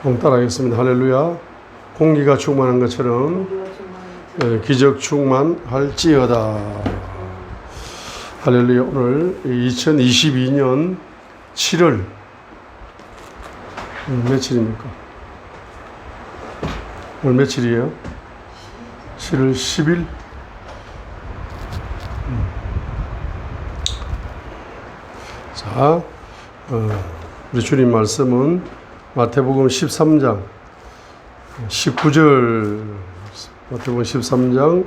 따라하겠습니다. 할렐루야. 공기가 충만한 것처럼 기적 충만할지어다. 할렐루야. 오늘 2022년 7월 며칠입니까? 오늘 며칠이에요? 7월 10일. 자, 우리 주님 말씀은 마태복음 13장 19절, 마태복음 13장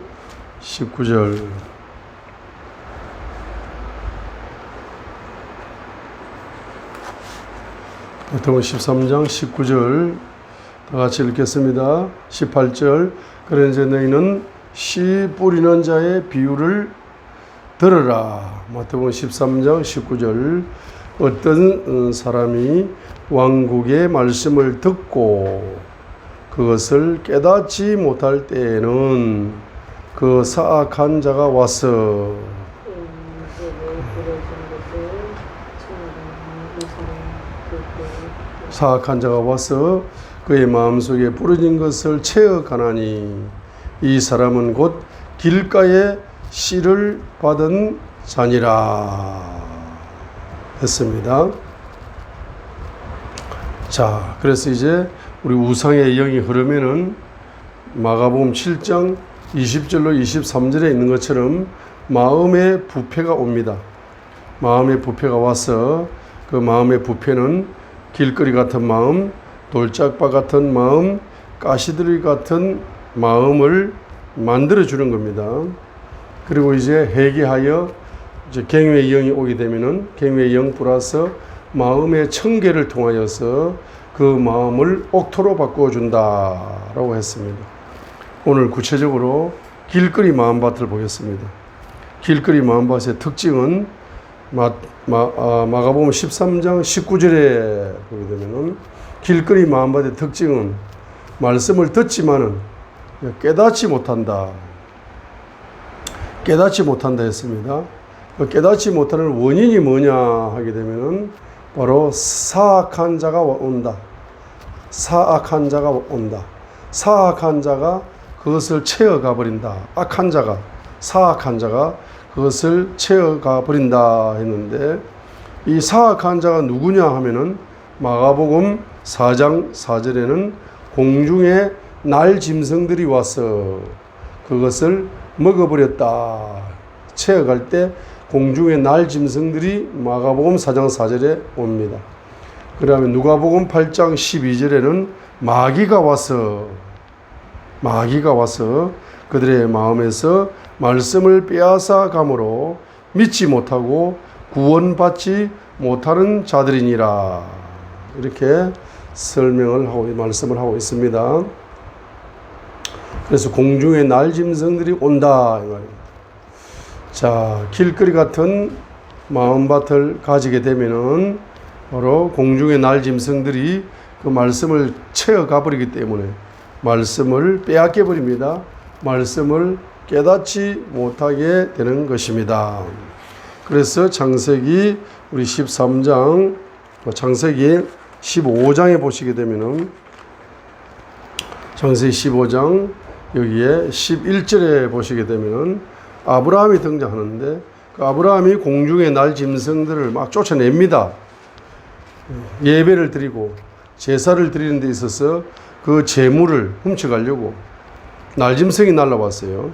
19절. 마태복음 13장 19절 다 같이 읽겠습니다. 18절. 그러나 이제 너희는 씨 뿌리는 자의 비유를 들으라. 마태복음 13장 19절. 어떤 사람이 왕국의 말씀을 듣고 그것을 깨닫지 못할 때에는 그 사악한 자가 와서 그의 마음속에 부러진 것을 채어가나니 이 사람은 곧 길가에 씨를 받은 자니라 했습니다. 자, 그래서 이제 우리 우상의 영이 흐르면은 마가복음 7장 20절로 23절에 있는 것처럼 마음의 부패가 옵니다. 마음의 부패가 와서 그 마음의 부패는 길거리 같은 마음, 돌짝바 같은 마음, 가시드리 같은 마음을 만들어주는 겁니다. 그리고 이제 회개하여 이제 갱회의 영이 오게 되면은 갱회의 영 플러스 마음의 청계를 통하여서 그 마음을 옥토로 바꿔준다라고 했습니다. 오늘 구체적으로 길거리 마음밭을 보겠습니다. 길거리 마음밭의 특징은 마가복음 13장 19절에 보게 되면은 길거리 마음밭의 특징은 말씀을 듣지만은 깨닫지 못한다 했습니다. 깨닫지 못하는 원인이 뭐냐 하게 되면은 바로 사악한 자가 온다. 사악한 자가 그것을 채워가 버린다. 사악한 자가 그것을 채워가 버린다 했는데, 이 사악한 자가 누구냐 하면은 마가복음 4장 4절에는 공중에 날 짐승들이 와서 그것을 먹어버렸다. 채워갈 때 공중에 날 짐승들이 마가복음 4장 4절에 옵니다. 그 다음에 누가복음 8장 12절에는 마귀가 와서 그들의 마음에서 말씀을 빼앗아 감으로 믿지 못하고 구원받지 못하는 자들이니라. 이렇게 말씀을 하고 있습니다. 그래서 공중에 날 짐승들이 온다 이 말입니다. 자, 길거리 같은 마음밭을 가지게 되면은 바로 공중의 날 짐승들이 그 말씀을 채워가 버리기 때문에 말씀을 빼앗겨 버립니다. 말씀을 깨닫지 못하게 되는 것입니다. 그래서 창세기 우리 13장, 창세기 15장에 보시게 되면은 창세기 15장 여기에 11절에 보시게 되면은 아브라함이 등장하는데, 그 아브라함이 공중의 날 짐승들을 막 쫓아냅니다. 예배를 드리고 제사를 드리는 데 있어서 그 제물을 훔쳐가려고 날 짐승이 날라왔어요.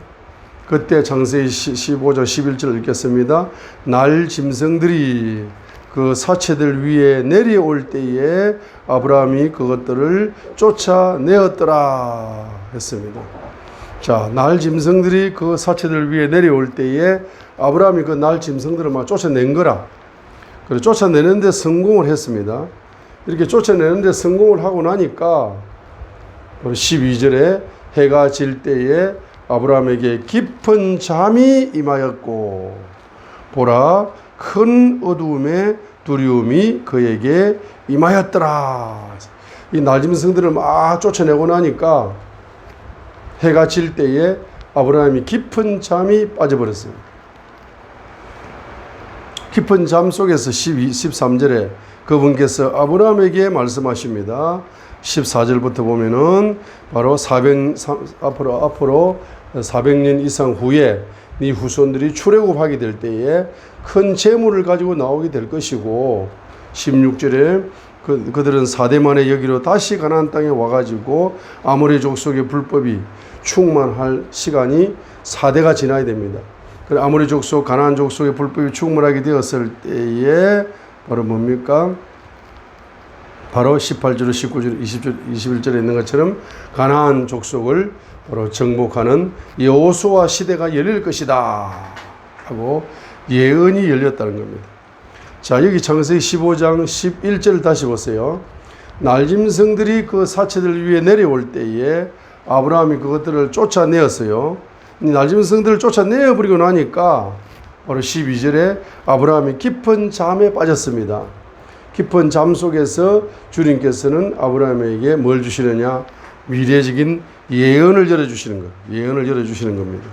그때 창세기 15장 11절을 읽겠습니다. 날 짐승들이 그 사체들 위에 내려올 때에 아브라함이 그것들을 쫓아내었더라 했습니다. 자, 날 짐승들이 그 사체들 위에 내려올 때에 아브라함이 그 날 짐승들을 막 쫓아낸 거라. 그래, 쫓아내는데 성공을 했습니다. 이렇게 쫓아내는데 성공을 하고 나니까 12절에 해가 질 때에 아브라함에게 깊은 잠이 임하였고 보라 큰 어두움의 두려움이 그에게 임하였더라. 이 날 짐승들을 막 쫓아내고 나니까 해가 질 때에 아브라함이 깊은 잠이 빠져버렸어요. 깊은 잠 속에서 13절에 그분께서 아브라함에게 말씀하십니다. 14절부터 보면은 바로 앞으로 400년 이상 후에 네 후손들이 출애굽하게 될 때에 큰 재물을 가지고 나오게 될 것이고, 16절에 그들은 4대 만에 여기로 다시 가나안 땅에 와가지고 아모리 족속의 불법이 충만할 시간이 4대가 지나야 됩니다. 아모리 족속, 가나안 족속의 불법이 충만하게 되었을 때에 바로 뭡니까? 바로 18절, 19절, 20절, 21절에 있는 것처럼 가나안 족속을 바로 정복하는 여호수아 시대가 열릴 것이다 하고 예언이 열렸다는 겁니다. 자, 여기 창세기 15장 11절을 다시 보세요. 날짐승들이 그 사체들 위에 내려올 때에 아브라함이 그것들을 쫓아내었어요. 날짐승들을 쫓아내어버리고 나니까 바로 12절에 아브라함이 깊은 잠에 빠졌습니다. 깊은 잠 속에서 주님께서는 아브라함에게 뭘 주시느냐? 미래적인 예언을 열어주시는 것. 예언을 열어주시는 겁니다.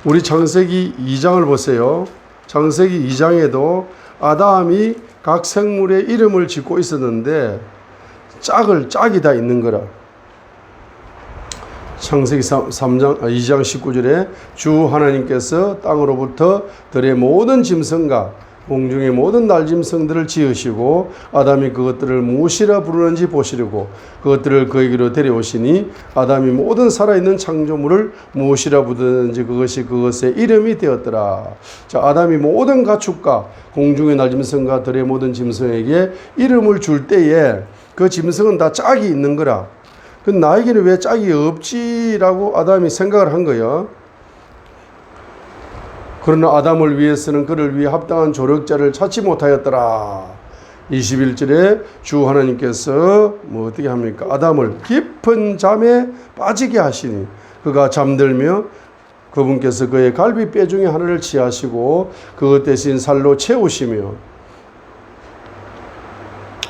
우리 창세기 2장을 보세요. 창세기 2장에도 아담이 각 생물의 이름을 짓고 있었는데 짝이 다 있는 거라. 창세기 2장 19절에 주 하나님께서 땅으로부터 들의 모든 짐승과 공중의 모든 날짐승들을 지으시고 아담이 그것들을 무엇이라 부르는지 보시려고 그것들을 그에게로 데려오시니 아담이 모든 살아있는 창조물을 무엇이라 부르는지 그것이 그것의 이름이 되었더라. 자, 아담이 모든 가축과 공중의 날짐승과 들의 모든 짐승에게 이름을 줄 때에 그 짐승은 다 짝이 있는 거라. 그 나에게는 왜 짝이 없지라고 아담이 생각을 한 거예요. 그러나 아담을 위해서는 그를 위해 합당한 조력자를 찾지 못하였더라. 21절에 주 하나님께서 어떻게 합니까? 아담을 깊은 잠에 빠지게 하시니 그가 잠들며 그분께서 그의 갈비뼈 중에 하나를 취하시고 그것 대신 살로 채우시며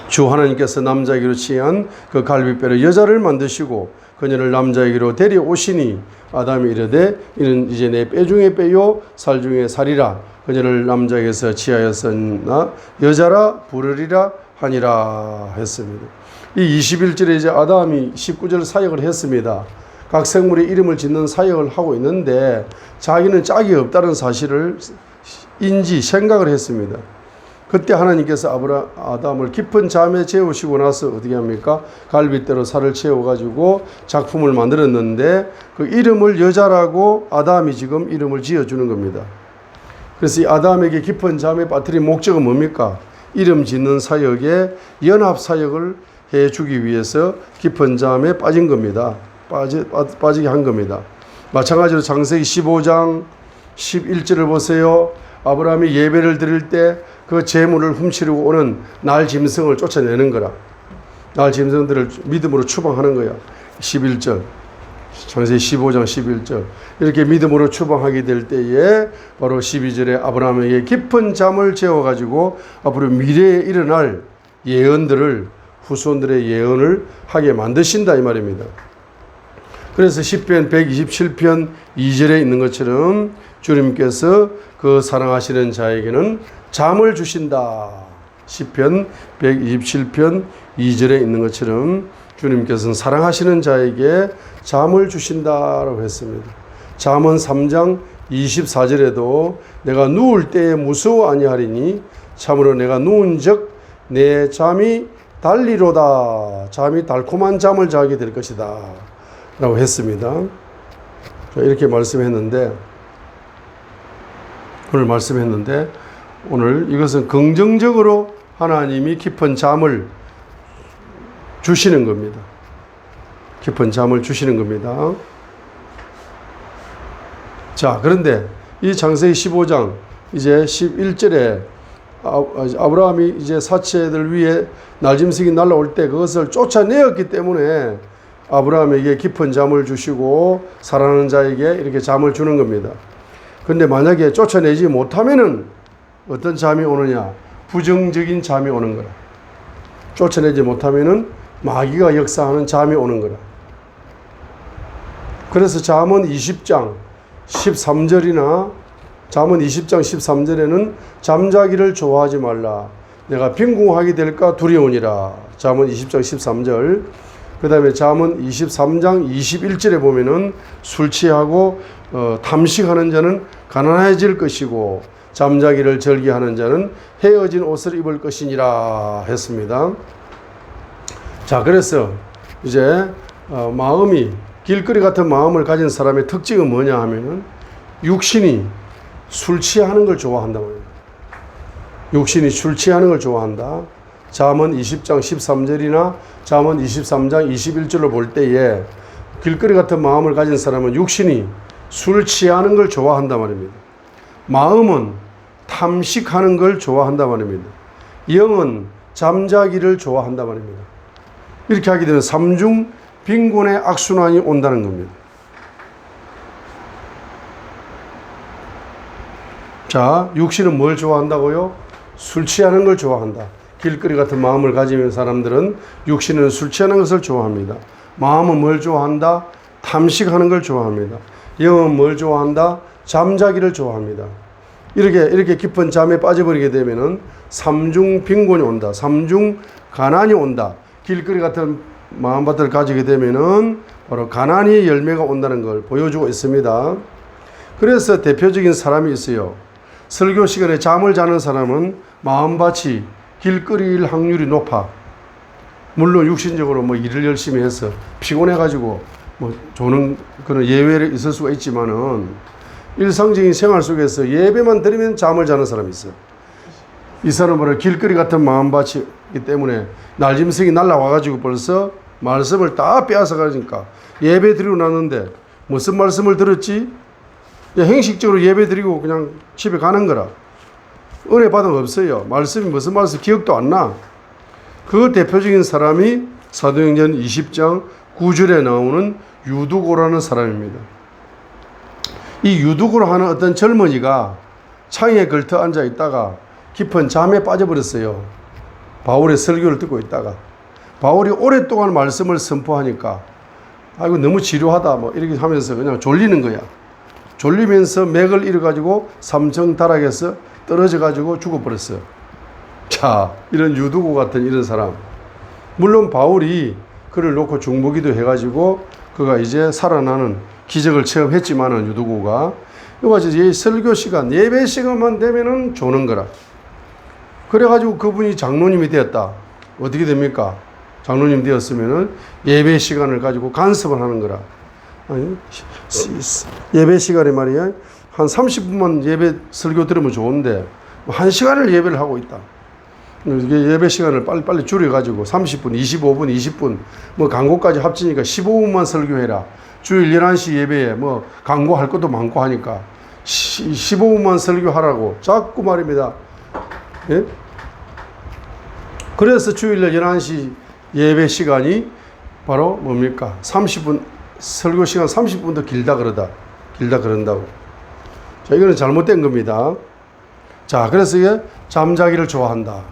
주 하나님께서 남자에게로 취한 그 갈비뼈로 여자를 만드시고 그녀를 남자에게로 데려오시니 아담이 이르되 이는 이제 내 뼈 중에 뼈요 살 중에 살이라 그녀를 남자에게서 취하였으나 여자라 부르리라 하니라 했습니다. 이 21절에 이제 아담이 19절 사역을 했습니다. 각 생물의 이름을 짓는 사역을 하고 있는데 자기는 짝이 없다는 사실을 생각을 했습니다. 그때 하나님께서 아담을 깊은 잠에 재우시고 나서 어떻게 합니까? 갈빗대로 살을 채워가지고 작품을 만들었는데 그 이름을 여자라고 아담이 지금 이름을 지어주는 겁니다. 그래서 이 아담에게 깊은 잠에 빠뜨린 목적은 뭡니까? 이름 짓는 사역에 연합 사역을 해주기 위해서 깊은 잠에 빠진 겁니다. 빠지게 한 겁니다. 마찬가지로 창세기 15장 11절을 보세요. 아브라함이 예배를 드릴 때 그 재물을 훔치려고 오는 날 짐승을 쫓아내는 거라. 날 짐승들을 믿음으로 추방하는 거야. 11절. 창세기 15장 11절. 이렇게 믿음으로 추방하게 될 때에 바로 12절에 아브라함에게 깊은 잠을 재워가지고 앞으로 미래에 일어날 예언들을 후손들의 예언을 하게 만드신다 이 말입니다. 그래서 시편 127편 2절에 있는 것처럼 주님께서 그 사랑하시는 자에게는 잠을 주신다. 시편 127편 2절에 있는 것처럼 주님께서는 사랑하시는 자에게 잠을 주신다라고 했습니다. 잠언 3장 24절에도 내가 누울 때에 무서워 아니하리니 참으로 내가 누운 적 내 잠이 달리로다. 잠이 달콤한 잠을 자게 될 것이다 라고 했습니다. 이렇게 말씀했는데 오늘 이것은 긍정적으로 하나님이 깊은 잠을 주시는 겁니다. 깊은 잠을 주시는 겁니다. 자, 그런데 이 창세기 15장 이제 11절에 아브라함이 이제 사체들 위에 날짐승이 날아올 때 그것을 쫓아내었기 때문에 아브라함에게 깊은 잠을 주시고 사랑하는 자에게 이렇게 잠을 주는 겁니다. 근데 만약에 쫓아내지 못하면은 어떤 잠이 오느냐? 부정적인 잠이 오는 거라. 쫓아내지 못하면은 마귀가 역사하는 잠이 오는 거라. 그래서 잠언 20장 13절이나 잠언 20장 13절에는 잠자기를 좋아하지 말라. 내가 빈궁하게 될까 두려우니라. 잠언 20장 13절. 그 다음에 잠언 23장 21절에 보면은 술 취하고 탐식하는 자는 가난해질 것이고 잠자기를 절기하는 자는 헤어진 옷을 입을 것이니라 했습니다. 자, 그래서 이제 마음이 길거리 같은 마음을 가진 사람의 특징은 뭐냐 하면은 육신이 술 취하는 걸 좋아한다 말이에요. 육신이 술 취하는 걸 좋아한다. 잠언 20장 13절이나 잠언 23장 21절을 볼 때에 길거리 같은 마음을 가진 사람은 육신이 술 취하는 걸 좋아한다 말입니다. 마음은 탐식하는 걸 좋아한다 말입니다. 영은 잠자기를 좋아한다 말입니다. 이렇게 하게 되면 삼중 빈곤의 악순환이 온다는 겁니다. 자, 육신은 뭘 좋아한다고요? 술 취하는 걸 좋아한다. 길거리 같은 마음을 가지는 사람들은 육신은 술 취하는 것을 좋아합니다. 마음은 뭘 좋아한다? 탐식하는 걸 좋아합니다. 영은 뭘 좋아한다? 잠자기를 좋아합니다. 이렇게 깊은 잠에 빠져버리게 되면은 삼중 빈곤이 온다. 삼중 가난이 온다. 길거리 같은 마음밭을 가지게 되면은 바로 가난이 열매가 온다는 걸 보여주고 있습니다. 그래서 대표적인 사람이 있어요. 설교 시간에 잠을 자는 사람은 마음밭이 길거리일 확률이 높아. 물론 육신적으로 뭐 일을 열심히 해서 피곤해가지고 뭐 조는 그런 예외를 있을 수가 있지만은 일상적인 생활 속에서 예배만 드리면 잠을 자는 사람이 있어요. 이 사람은 길거리 같은 마음밭이기 때문에 날짐승이 날라와가지고 벌써 말씀을 다 빼앗아가니까 예배 드리고 났는데 무슨 말씀을 들었지? 행식적으로 예배 드리고 그냥 집에 가는 거라. 은혜 받은 거 없어요. 말씀이 무슨 말씀 기억도 안 나. 그 대표적인 사람이 사도행전 20장 9절에 나오는 유두고라는 사람입니다. 이 유두고라 하는 어떤 젊은이가 창에 걸터 앉아 있다가 깊은 잠에 빠져버렸어요. 바울의 설교를 듣고 있다가 바울이 오랫동안 말씀을 선포하니까 아이고 너무 지루하다 뭐 이렇게 하면서 그냥 졸리는 거야. 졸리면서 맥을 잃어가지고 삼청다락에서 떨어져가지고 죽어버렸어요. 자, 이런 유두고 같은 이런 사람. 물론 바울이 그를 놓고 중보기도 해가지고 그가 이제 살아나는 기적을 체험했지만은 유두고가 이거 설교 시간, 예배 시간만 되면은 조는 거라. 그래가지고 그분이 장로님이 되었다. 어떻게 됩니까? 장로님 되었으면은 예배 시간을 가지고 간섭을 하는 거라. 아니, 예배 시간에 말이야. 한 30분만 예배 설교 들으면 좋은데 1시간을 예배를 하고 있다. 예배 시간을 빨리 줄여가지고 30분, 25분, 20분 뭐 광고까지 합치니까 15분만 설교해라. 주일 11시 예배에 뭐 광고할 것도 많고 하니까 15분만 설교하라고 자꾸 말입니다. 예? 그래서 주일날 11시 예배 시간이 바로 뭡니까? 30분, 설교 시간 30분 더 길다 그런다고. 자, 이거는 잘못된 겁니다. 자, 그래서 이게 잠자기를 좋아한다.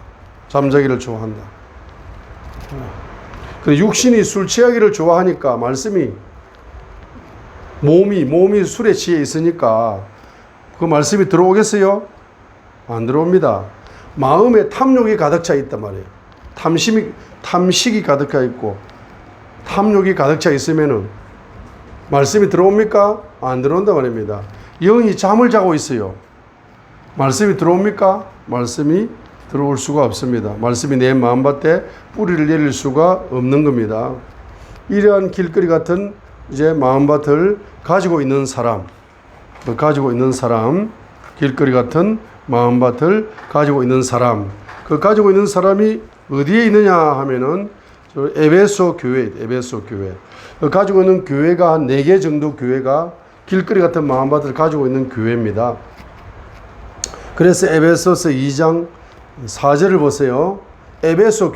그 육신이 술 취하기를 좋아하니까 말씀이 몸이 술에 취해 있으니까 그 말씀이 들어오겠어요? 안 들어옵니다. 마음에 탐욕이 가득 차 있단 말이에요. 탐식이 가득 차 있고 탐욕이 가득 차 있으면은 말씀이 들어옵니까? 안 들어온단 말입니다. 영이 잠을 자고 있어요. 말씀이 들어옵니까? 말씀이 들어올 수가 없습니다. 말씀이 내 마음밭에 뿌리를 내릴 수가 없는 겁니다. 이러한 길거리 같은 이제 마음밭을 가지고 있는 사람, 길거리 같은 마음밭을 가지고 있는 사람, 그 가지고 있는 사람이 어디에 있느냐 하면은 에베소 교회. 가지고 있는 교회가 한 4개 정도 교회가 길거리 같은 마음밭을 가지고 있는 교회입니다. 그래서 에베소서 2장 4절을 보세요. 에베소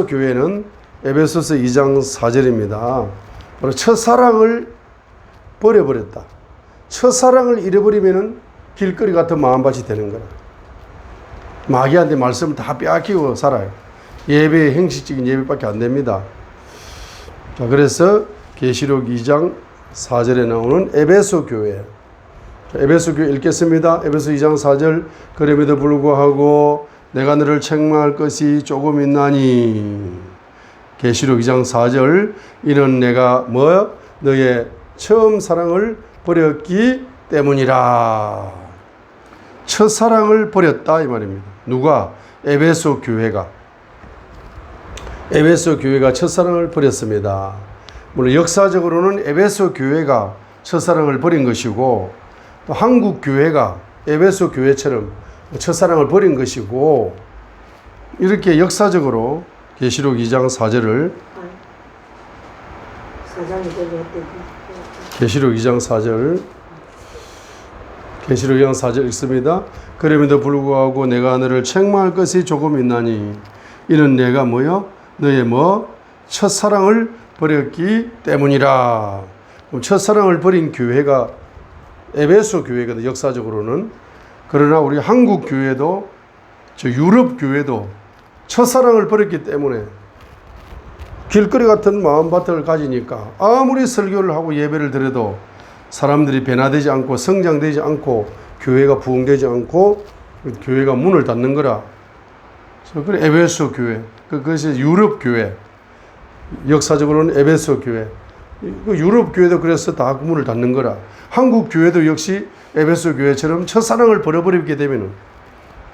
교회는 에베소서 2장 4절입니다. 바로 첫사랑을 버려버렸다. 첫사랑을 잃어버리면은 길거리 같은 마음밭이 되는 거라. 마귀한테 말씀을 다 빼앗기고 살아요. 예배의 형식적인 예배밖에 안 됩니다. 자, 그래서 계시록 2장 4절에 나오는 에베소 교회. 자, 에베소 교회 읽겠습니다. 에베소 2장 4절. 그럼에도 불구하고 내가 너를 책망할 것이 조금 있나니. 계시록 2장 4절 이는 내가 너의 처음 사랑을 버렸기 때문이라. 첫사랑을 버렸다 이 말입니다. 누가? 에베소 교회가. 에베소 교회가 첫사랑을 버렸습니다. 물론 역사적으로는 에베소 교회가 첫사랑을 버린 것이고 또 한국 교회가 에베소 교회처럼 첫사랑을 버린 것이고 이렇게 역사적으로 계시록 2장 4절을 계시록 2장 4절 계시록 2장 4절 읽습니다. 그럼에도 불구하고 내가 너를 책망할 것이 조금 있나니 이는 내가 너의 첫사랑을 버렸기 때문이라. 첫사랑을 버린 교회가 에베소 교회거든 역사적으로는. 그러나 우리 한국 교회도 저 유럽 교회도 첫사랑을 버렸기 때문에 길거리 같은 마음밭을 가지니까 아무리 설교를 하고 예배를 드려도 사람들이 변화되지 않고 성장되지 않고 교회가 부흥되지 않고 교회가 문을 닫는 거라. 그래 에베소 교회, 그것이 유럽 교회, 역사적으로는 에베소 교회. 유럽 교회도 그래서 다 문을 닫는 거라. 한국 교회도 역시 에베소 교회처럼 첫사랑을 버려버리게 되면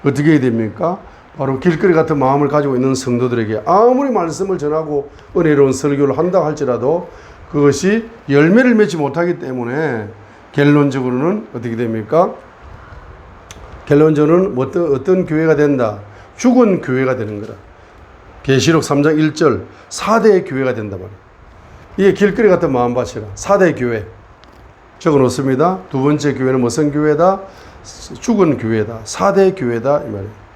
어떻게 됩니까? 바로 길거리 같은 마음을 가지고 있는 성도들에게 아무리 말씀을 전하고 은혜로운 설교를 한다 할지라도 그것이 열매를 맺지 못하기 때문에 결론적으로는 어떻게 됩니까? 결론적으로는 어떤 교회가 된다? 죽은 교회가 되는 거라. 계시록 3장 1절 4대의 교회가 된다 말이야. 이게 길거리 같은 마음밭이라 4대 교회 적어 놓습니다. 두 번째 교회는 무슨 교회다? 죽은 교회다. 4대 교회다 이 말이에요.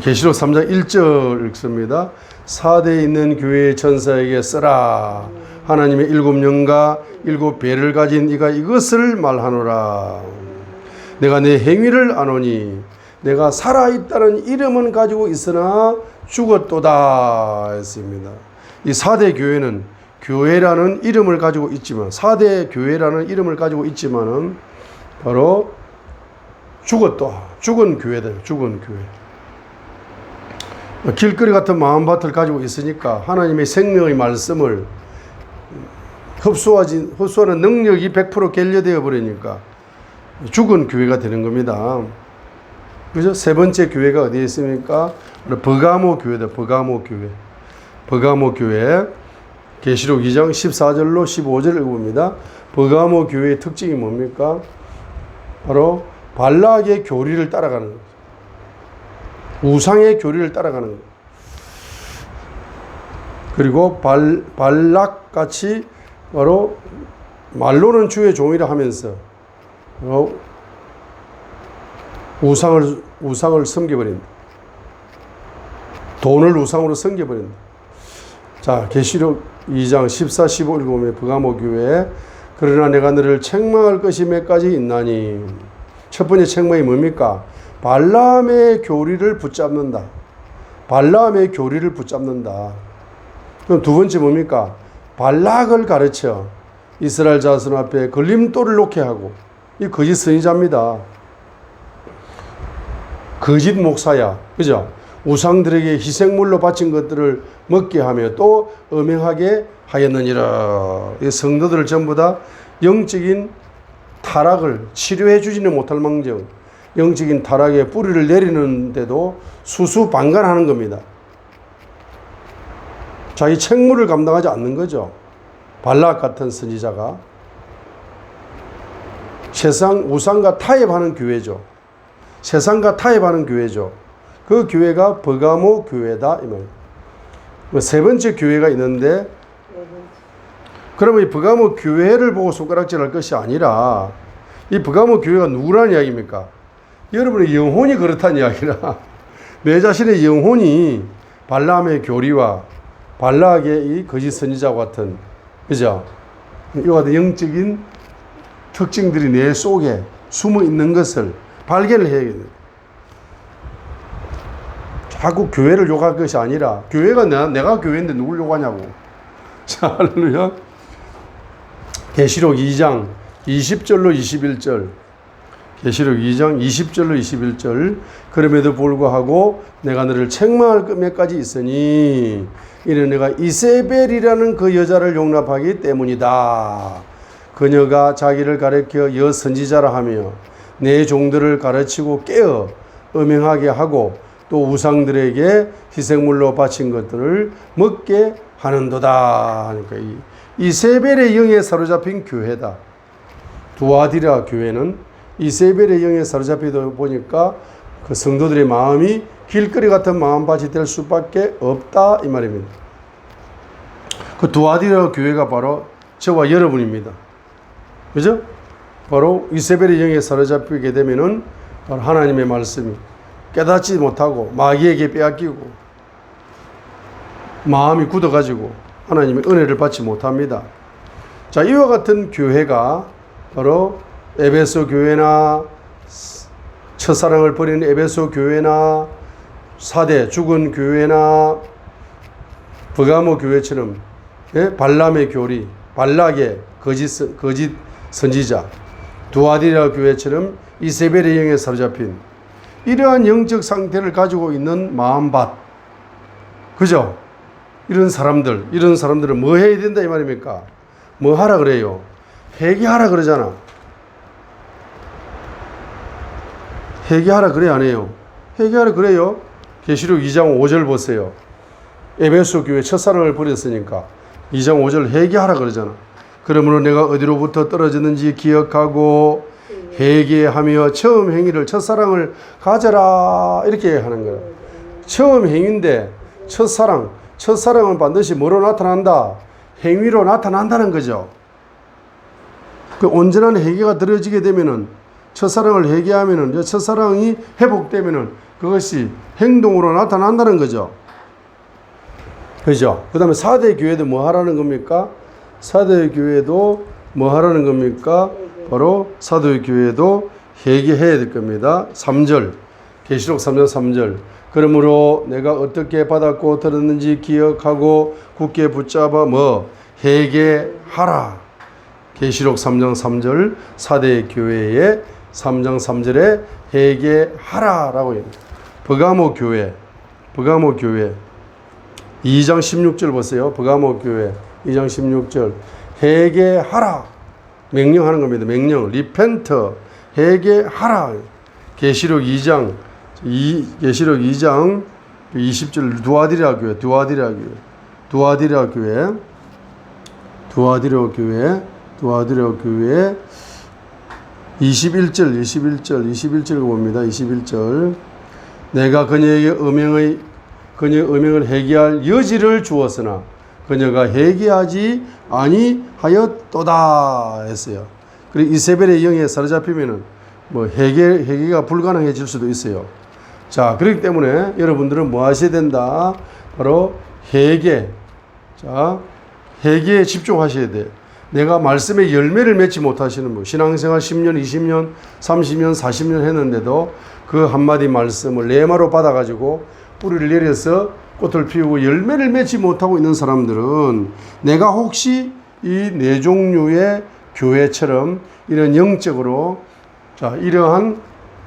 계시록 3장 1절 읽습니다. 4대에 있는 교회의 천사에게 쓰라. 하나님의 7영과 7배를 가진 이가 이것을 말하노라. 내가 내 행위를 아노니 내가 살아있다는 이름은 가지고 있으나 죽었도다 했습니다. 이 4대 교회는 교회라는 이름을 가지고 있지만 4대 교회라는 이름을 가지고 있지만은 바로 죽었다. 죽은 교회다. 죽은 교회. 길거리 같은 마음밭을 가지고 있으니까 하나님의 생명의 말씀을 흡수하는 능력이 100% 결여되어 버리니까 죽은 교회가 되는 겁니다. 그죠? 세 번째 교회가 어디에 있습니까? 버가모 교회다. 버가모 교회. 버가모 교회. 계시록 2장 14절로 15절을 읽어봅니다. 버가모 교회의 특징이 뭡니까? 바로 발락의 교리를 따라가는 거예요. 우상의 교리를 따라가는 거예요. 그리고 발락같이 바로 말로는 주의 종이라 하면서 우상을 섬겨버린다. 돈을 우상으로 섬겨버린다. 자, 계시록 2장 14, 15 읽어보면 버가모 교회 그러나 내가 너를 책망할 것이 몇 가지 있나니 첫 번째 책망이 뭡니까? 발람의 교리를 붙잡는다. 발람의 교리를 붙잡는다. 그럼 두 번째 뭡니까? 발락을 가르쳐 이스라엘 자손 앞에 걸림돌을 놓게 하고 이 거짓 선지자입니다. 거짓 목사야. 그죠? 우상들에게 희생물로 바친 것들을 먹게 하며 또 음행하게 하였느니라. 이 성도들을 전부 다 영적인 타락을 치료해 주지는 못할 망정 영적인 타락에 뿌리를 내리는데도 수수방관하는 겁니다. 자기 책무를 감당하지 않는 거죠. 발락 같은 선지자가 세상 우상과 타협하는 교회죠. 세상과 타협하는 교회죠. 그 교회가 버가모 교회다 이 말. 세 번째 교회가 있는데 그러면 이 버가모 교회를 보고 손가락질할 것이 아니라 이 버가모 교회가 누구라는 이야기입니까? 여러분의 영혼이 그렇다는 이야기라. 내 자신의 영혼이 발람의 교리와 발락의 이 거짓 선지자와 같은 그죠? 이와 같은 영적인 특징들이 내 속에 숨어 있는 것을 발견을 해야겠네요. 자꾸 교회를 욕할 것이 아니라 교회가 내가 교회인데 누굴 욕하냐고. 자, 할렐루야. 계시록 2장 20절로 21절 계시록 2장 20절로 21절. 그럼에도 불구하고 내가 너를 책망할 것까지 있으니 이는 내가 이세벨이라는 그 여자를 용납하기 때문이다. 그녀가 자기를 가리켜 여선지자라 하며 내 종들을 가르치고 깨어 음행하게 하고 또 우상들에게 희생물로 바친 것들을 먹게 하는도다. 그러니까 이세벨의 영에 사로잡힌 교회다. 두아디라 교회는 이세벨의 영에 사로잡히다 보니까 그 성도들의 마음이 길거리 같은 마음밭이 될 수밖에 없다 이 말입니다. 그 두아디라 교회가 바로 저와 여러분입니다. 그죠? 바로 이세벨의 영에 사로잡히게 되면은 바로 하나님의 말씀이 깨닫지 못하고 마귀에게 빼앗기고 마음이 굳어가지고 하나님의 은혜를 받지 못합니다. 자, 이와 같은 교회가 바로 에베소 교회나 첫사랑을 버리는 에베소 교회나 사대 죽은 교회나 버가모 교회처럼 발람의 교리, 발락의 거짓 선지자, 두아디라 교회처럼 이세벨의 영에 사로잡힌 이러한 영적 상태를 가지고 있는 마음밭, 그죠? 이런 사람들은 뭐 해야 된다 이 말입니까? 뭐 하라 그래요? 회개하라 그러잖아. 회개하라 그래 안 해요? 회개하라 그래요? 계시록 2장 5절 보세요. 에베소 교회 첫사랑을 버렸으니까 2장 5절 회개하라 그러잖아. 그러므로 내가 어디로부터 떨어졌는지 기억하고 회개하며 처음 행위를 첫사랑을 가져라 이렇게 하는 거야. 처음 행위인데 첫사랑은 반드시 뭐로 나타난다? 행위로 나타난다는 거죠. 그 온전한 회개가 들어지게 되면은 첫사랑을 회개하면은 첫사랑이 회복되면은 그것이 행동으로 나타난다는 거죠. 그죠? 그 다음에 사대 교회도 뭐 하라는 겁니까? 사대 교회도 뭐 하라는 겁니까? 바로 사대 교회도 회개해야 될 겁니다. 3절, 계시록 3장 3절. 그러므로 내가 어떻게 받았고 들었는지 기억하고 굳게 붙잡아 뭐 회개하라. 계시록 3장 3절 사대 교회의 3장 3절에 회개하라라고 합니다. 버가모 교회 2장 16절 보세요. 버가모 교회 2장 16절 회개하라 명령하는 겁니다. 명령 리펜터 회개하라. 계시록 2장 20절 두아디라 교회 21절 봅니다. 21절 내가 그녀의 음행을 회개할 여지를 주었으나 그녀가 회개하지 아니하였도다 했어요. 그리고 이세벨의 영에 사로잡히면은 뭐 회개가 불가능해질 수도 있어요. 자, 그렇기 때문에 여러분들은 뭐 하셔야 된다? 바로 회개. 자, 회개에 집중하셔야 돼. 내가 말씀의 열매를 맺지 못하시는 분, 신앙생활 10년, 20년, 30년, 40년 했는데도 그 한마디 말씀을 레마로 받아가지고 뿌리를 내려서 꽃을 피우고 열매를 맺지 못하고 있는 사람들은 내가 혹시 이 네 종류의 교회처럼 이런 영적으로 자, 이러한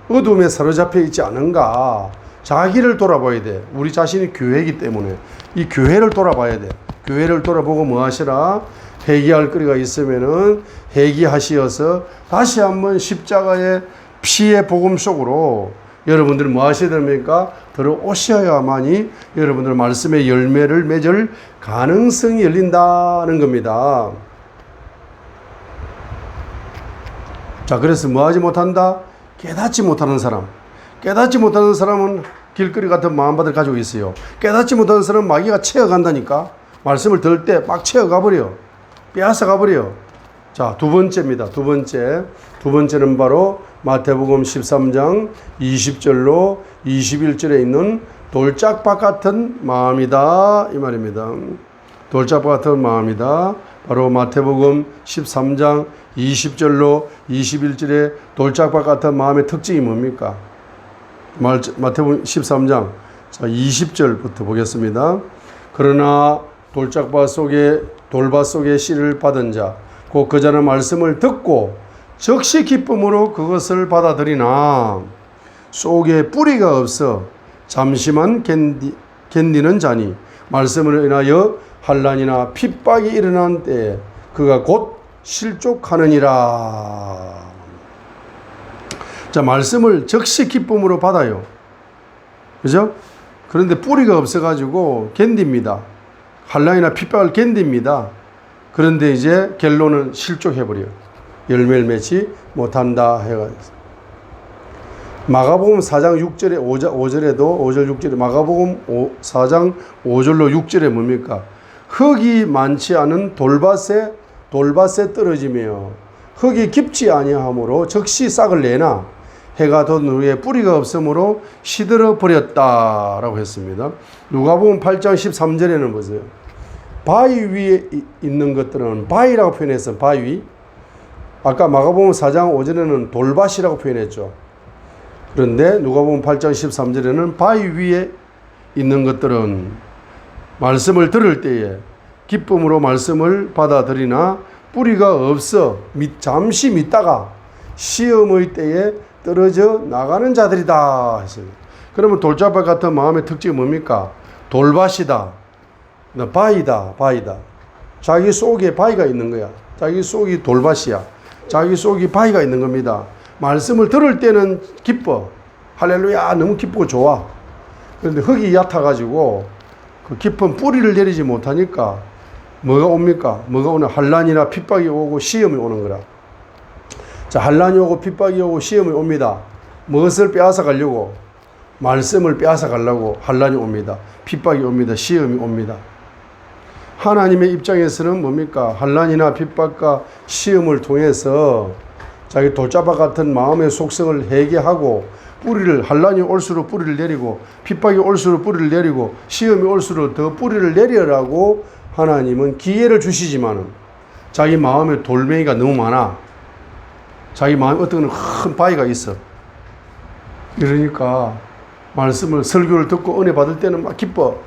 어둠에 사로잡혀 있지 않은가. 자기를 돌아봐야 돼. 우리 자신이 교회이기 때문에 이 교회를 돌아봐야 돼. 교회를 돌아보고 뭐 하시라? 회개할 거리가 있으면은 회개하시어서 다시 한번 십자가의 피의 복음 속으로 여러분들은 뭐 하셔야 됩니까? 들어오셔야만이 여러분들 말씀의 열매를 맺을 가능성이 열린다는 겁니다. 자, 그래서 뭐 하지 못한다? 깨닫지 못하는 사람. 깨닫지 못하는 사람은 길거리 같은 마음밭을 가지고 있어요. 깨닫지 못하는 사람은 마귀가 채워간다니까. 말씀을 들을 때 막 채워가 버려. 빼앗아 가버려. 자, 두 번째입니다. 두 번째는 바로 마태복음 13장 20절로 21절에 있는 돌짝밭 같은 마음이다 이 말입니다. 돌짝밭 같은 마음이다. 바로 마태복음 13장 20절로 21절에 돌짝밭 같은 마음의 특징이 뭡니까? 마태복음 13장 20절부터 보겠습니다. 그러나 돌밭 속에 씨를 받은 자, 곧 그 자는 말씀을 듣고 즉시 기쁨으로 그것을 받아들이나 속에 뿌리가 없어 잠시만 견디는 자니 말씀을 인하여 환난이나 핍박이 일어난 때에 그가 곧 실족하느니라. 자, 말씀을 즉시 기쁨으로 받아요. 그죠? 그런데 뿌리가 없어가지고 견딥니다. 환난이나 핍박을 견딥니다. 그런데 이제 결론은 실족해버려요. 열매를 맺지 못한다 해가지고. 마가복음 4장 6절에 5절에도 5절 6절에 마가복음 4장 5절로 6절에 뭡니까? 흙이 많지 않은 돌밭에 떨어지며 흙이 깊지 아니하므로 즉시 싹을 내나 해가 돋은 후에 뿌리가 없으므로 시들어 버렸다라고 했습니다. 누가복음 8장 13절에는 보세요. 바위 위에 있는 것들은 바위라고 표현했어요. 바위. 아까 마가복음 4장 5절에는 돌밭이라고 표현했죠. 그런데 누가복음 8장 13절에는 바위 위에 있는 것들은 말씀을 들을 때에 기쁨으로 말씀을 받아들이나 뿌리가 없어 잠시 믿다가 시험의 때에 떨어져 나가는 자들이다 했어요. 그러면 돌자밭 같은 마음의 특징이 뭡니까? 돌밭이다. 바위다. 자기 속에 바위가 있는 거야. 자기 속이 돌밭이야. 자기 속이 바위가 있는 겁니다. 말씀을 들을 때는 기뻐. 할렐루야, 너무 기쁘고 좋아. 그런데 흙이 얕아가지고 그 깊은 뿌리를 내리지 못하니까 뭐가 옵니까? 뭐가 오나? 환난이나 핍박이 오고 시험이 오는 거라. 자, 환난이 오고 핍박이 오고 시험이 옵니다. 무엇을 빼앗아 가려고? 말씀을 빼앗아 가려고 환난이 옵니다. 핍박이 옵니다. 시험이 옵니다. 하나님의 입장에서는 뭡니까? 환난이나 핍박과 시험을 통해서 자기 돌자밭 같은 마음의 속성을 해결하고 환난이 올수록 뿌리를 내리고 핍박이 올수록 뿌리를 내리고 시험이 올수록 더 뿌리를 내려라고 하나님은 기회를 주시지만은 자기 마음에 돌멩이가 너무 많아. 자기 마음에 어떤 큰 바위가 있어. 이러니까 말씀을 설교를 듣고 은혜 받을 때는 막 기뻐.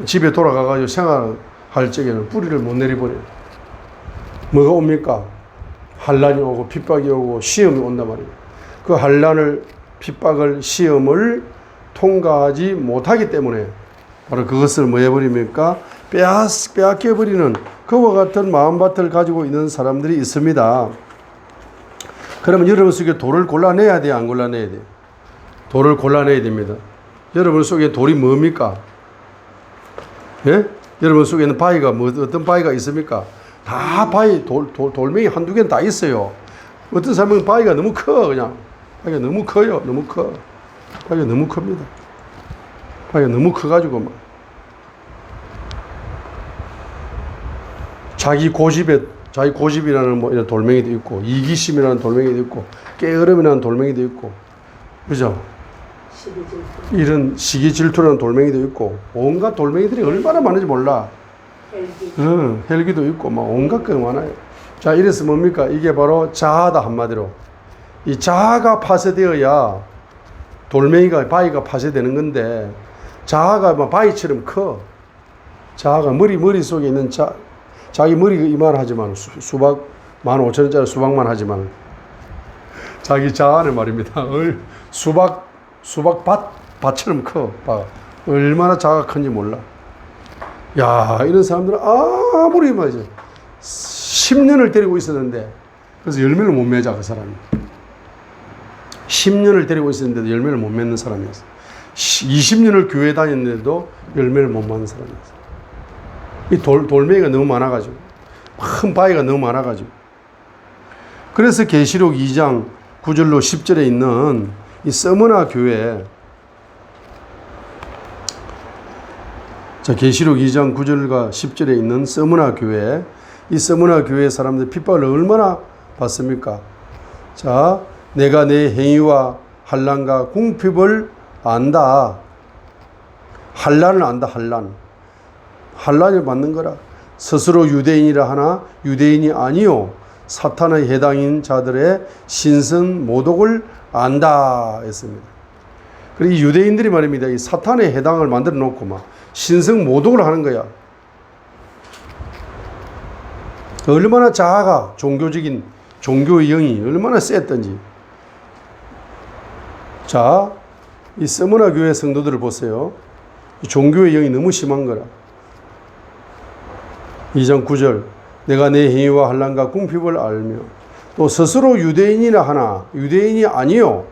집에 돌아가가지고 생활할 적에는 뿌리를 못 내려버려. 뭐가 옵니까? 환난이 오고 핍박이 오고 시험이 온단 말이에요. 그 환난을 핍박을 시험을 통과하지 못하기 때문에 바로 그것을 뭐 해버립니까? 빼앗겨버리는 그와 같은 마음밭을 가지고 있는 사람들이 있습니다. 그러면 여러분 속에 돌을 골라내야 돼요? 안 골라내야 돼요? 돌을 골라내야 됩니다. 여러분 속에 돌이 뭡니까? 예? 여러분 속에는 바위가 어떤 바위가 있습니까? 다 바위, 돌멩이 한두 개는 다 있어요. 어떤 사람은 바위가 너무 커, 그냥. 바위가 너무 커요. 너무 커. 바위가 너무 큽니다. 바위가 너무 커가지고 막. 자기 고집이라는 뭐 이런 돌멩이도 있고, 이기심이라는 돌멩이도 있고, 게으름이라는 돌멩이도 있고, 그죠? 이런 시기질투라는 돌멩이도 있고, 온갖 돌멩이들이 얼마나 많은지 몰라. 헬기도 있고, 막 온갖 게 많아요. 자, 이래서 뭡니까? 이게 바로 자아다, 한마디로. 이 자아가 파쇄되어야 바위가 파쇄되는 건데, 자아가 막 바위처럼 커. 자아가 머릿속에 있는 자기 머리가 이만하지만 수박 15,000원짜리 수박만 하지만 자기 자아는 말입니다. 수박밭처럼 커. 얼마나 자아가 큰지 몰라. 야, 이런 사람들은 아무리 말이죠. 10년을 데리고 있었는데 그래서 열매를 못 맺어, 그 사람이. 10년을 데리고 있었는데도 열매를 못 맺는 사람이었어. 20년을 교회 다녔는데도 열매를 못 맺는 사람이었어. 이 돌멩이가 너무 많아가지고, 큰 바위가 너무 많아가지고. 그래서 계시록 2장 9절로 10절에 있는 이 서머나 교회, 자, 계시록 2장 9절과 10절에 있는 서머나 교회, 이 서머나 교회 사람들 핍박을 얼마나 받습니까? 자, 내가 내 행위와 환난과 궁핍을 안다. 환난을 안다, 환난을 받는 거라. 스스로 유대인이라 하나 유대인이 아니요 사탄의 해당인 자들의 신성 모독을 안다 했습니다. 그리고 이 유대인들이 말입니다. 이 사탄의 해당을 만들어 놓고 막 신성 모독을 하는 거야. 얼마나 자아가 종교적인 종교의 영이 얼마나 셌던지. 자, 이 스무나 교회 성도들을 보세요. 종교의 영이 너무 심한 거라. 2장 9절 내가 내 행위와 환난과 궁핍을 알며 또 스스로 유대인이라 하나 유대인이 아니요.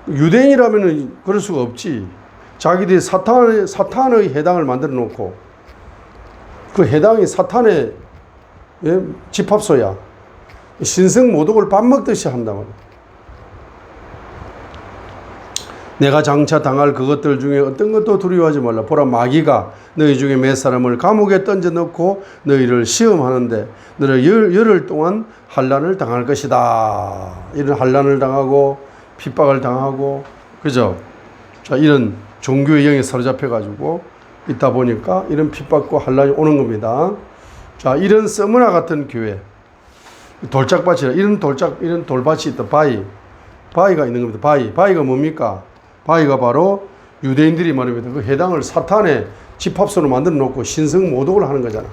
유대인이라면 그럴 수가 없지. 자기들이 사탄의 해당을 만들어 놓고 그 해당이 사탄의 집합소야. 신성 모독을 밥 먹듯이 한단 말이야. 내가 장차 당할 그것들 중에 어떤 것도 두려워하지 말라. 보라 마귀가 너희 중에 몇 사람을 감옥에 던져 넣고 너희를 시험하는데 너를 열흘 동안 환난을 당할 것이다. 이런 환난을 당하고 핍박을 당하고 그죠? 자, 이런 종교의 영에 사로잡혀 가지고 있다 보니까 이런 핍박과 환난이 오는 겁니다. 자, 이런 서머나 같은 교회 돌짝밭이라 이런 돌밭이 있다. 바위가 있는 겁니다. 바위가 뭡니까? 바위가 바로 유대인들이 말입니다. 그 해당을 사탄의 집합소로 만들어 놓고 신성 모독을 하는 거잖아.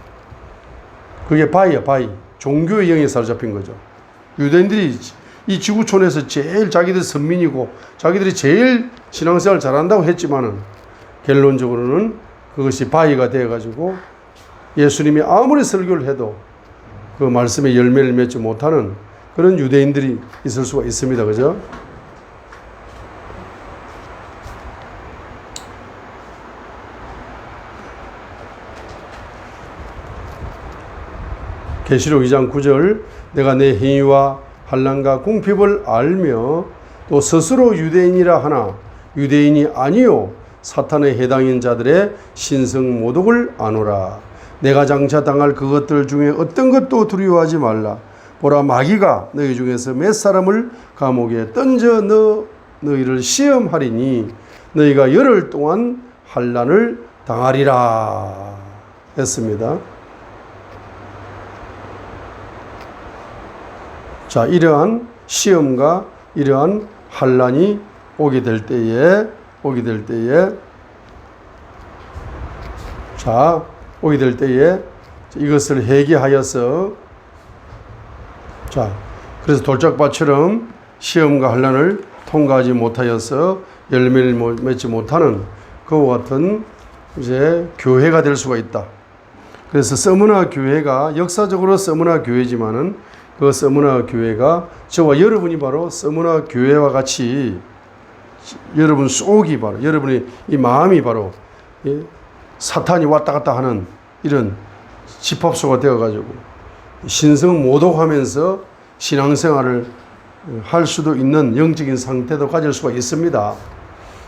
그게 바위야, 바위. 종교의 영에 사로잡힌 거죠. 유대인들이 이 지구촌에서 제일 자기들 선민이고 자기들이 제일 신앙생활 잘한다고 했지만은 결론적으로는 그것이 바위가 되어가지고 예수님이 아무리 설교를 해도 그 말씀에 열매를 맺지 못하는 그런 유대인들이 있을 수가 있습니다. 그죠? 계시록 2장 9절 내가 내 행위와 환난과 궁핍을 알며 또 스스로 유대인이라 하나 유대인이 아니요 사탄의 해당인 자들의 신성 모독을 아노라. 내가 장차 당할 그것들 중에 어떤 것도 두려워하지 말라. 보라 마귀가 너희 중에서 몇 사람을 감옥에 던져 너희를 시험하리니 너희가 열흘 동안 환난을 당하리라 했습니다. 자, 이러한 시험과 이러한 환난이 오게 될 때에 이것을 회개하여서 자, 그래서 돌짝밭처럼 시험과 환난을 통과하지 못하여서 열매를 맺지 못하는 그와 같은 이제 교회가 될 수가 있다. 그래서 서머나 교회가 역사적으로 서머나 교회지만은 그 서머나 교회가 저와 여러분이 바로 서머나 교회와 같이 여러분 속이 바로 여러분의 이 마음이 바로 사탄이 왔다 갔다 하는 이런 집합소가 되어가지고 신성 모독하면서 신앙생활을 할 수도 있는 영적인 상태도 가질 수가 있습니다.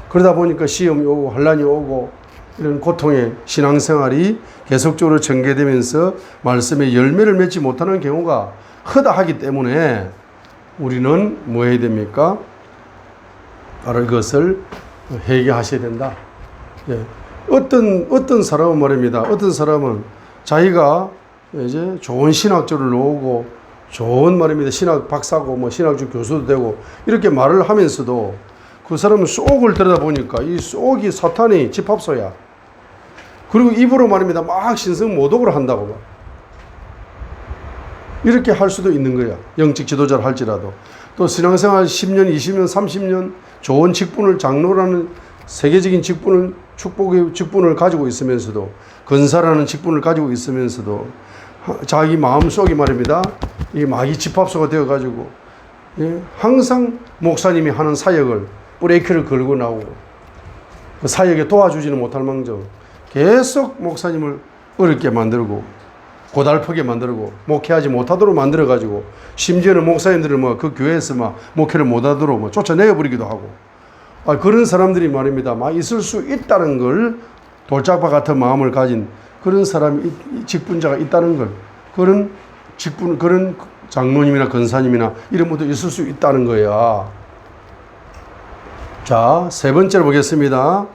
그러다 보니까 시험이 오고 환난이 오고 이런 고통의 신앙생활이 계속적으로 전개되면서 말씀의 열매를 맺지 못하는 경우가 허다하기 때문에 우리는 뭐 해야 됩니까? 바로 이것을 회개하셔야 된다. 예. 어떤 사람은 말입니다. 어떤 사람은 자기가 이제 좋은 신학조를 나오고 좋은 말입니다. 신학 박사고 뭐 신학주 교수도 되고 이렇게 말을 하면서도 그 사람은 속을 들여다보니까 이 속이 사탄의 집합소야. 그리고 입으로 말입니다. 막 신성 모독을 한다고 막. 이렇게 할 수도 있는 거야. 영적 지도자를 할지라도. 또 신앙생활 10년, 20년, 30년 좋은 직분을 장로라는 세계적인 직분을 축복의 직분을 가지고 있으면서도 근사라는 직분을 가지고 있으면서도 자기 마음속이 말입니다. 이 마귀 집합소가 되어가지고 항상 목사님이 하는 사역을 브레이크를 걸고 나오고 그 사역에 도와주지는 못할 망정 계속 목사님을 어렵게 만들고 고달프게 만들고 목회하지 못하도록 만들어가지고 심지어는 목사님들을 뭐 그 교회에서 막 목회를 못하도록 뭐 쫓아내버리기도 하고 그런 사람들이 말입니다. 막 있을 수 있다는 걸 돌짝바 같은 마음을 가진 그런 사람이 직분자가 있다는 걸 그런 직분 그런 장로님이나 권사님이나 이런 분도 있을 수 있다는 거야. 자, 세 번째로 보겠습니다.